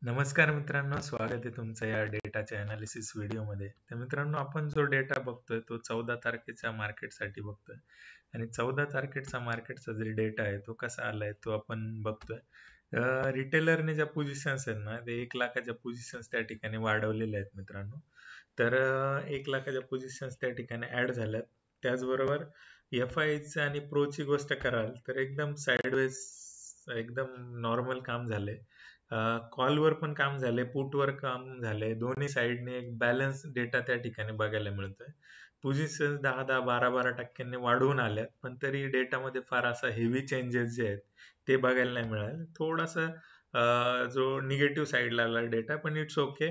नमस्कार मित्रांनो, स्वागत आहे तुमचं या डेटाच्या अनालिसिस व्हिडिओमध्ये. तर मित्रांनो, आपण जो डेटा बघतोय तो 14 तारखेच्या मार्केटसाठी बघतोय आणि 14 तारखेचा मार्केटचा जो डेटा आहे तो कसा आलाय तो आपण बघतोय. रिटेलरने ज्या पोझिशन्स आहेत ना, ते 1,00,000च्या पोझिशन्स त्या ठिकाणी वाढवलेल्या आहेत मित्रांनो. तर 1,00,000च्या पोझिशन्स त्या ठिकाणी ऍड झाल्यात. त्याचबरोबर एफ-आयची आणि प्रोची गोष्ट कराल तर एकदम साईडवेज, एकदम नॉर्मल काम झालंय. कॉलवर पण काम झाले, पुटवर काम झाले. दोन्ही साईडने एक बॅलन्स डेटा त्या ठिकाणी बघायला मिळतोय. पोझिशन 10-10, 12-12% वाढवून आल्यात, पण तरी डेटामध्ये फार असा हेवी चेंजेस जे आहेत ते बघायला नाही मिळाले. थोडासा जो निगेटिव्ह साईडला आला डेटा, पण इट्स ओके.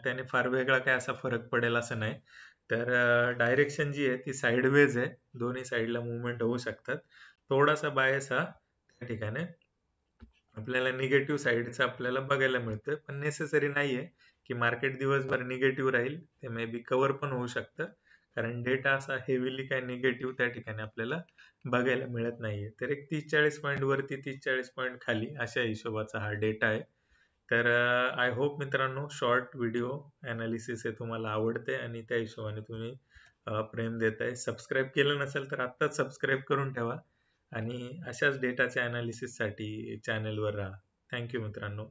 त्याने फार वेगळा काय असा फरक पडेल असं नाही. तर डायरेक्शन जी आहे ती साईडवेज आहे. दोन्ही साईडला मुवमेंट होऊ शकतात. थोडासा बायस हा त्या ठिकाणी आपल्याला निगेटिव्ह साईडचं आपल्याला बघायला मिळतं, पण नेसेसरी नाहीये की मार्केट दिवसभर निगेटिव्ह राहील. ते मे बी कव्हर पण होऊ शकतं, कारण डेटा असा हेवीली काय निगेटिव्ह त्या ठिकाणी आपल्याला बघायला मिळत नाहीये. तर एक 30-40 पॉईंट वरती, 30-40 पॉईंट खाली अशा हिशोबाचा हा डेटा आहे. तर आय होप मित्रांनो, शॉर्ट व्हिडिओ अनालिसिस हे तुम्हाला आवडते आणि त्या हिशोबाने तुम्ही प्रेम देताय. सबस्क्राईब केलं नसेल तर आत्ताच सबस्क्राईब करून ठेवा आणि अशाच डेटाच्या अनालिसिससाठी चॅनलवर राहा. थँक्यू मित्रांनो.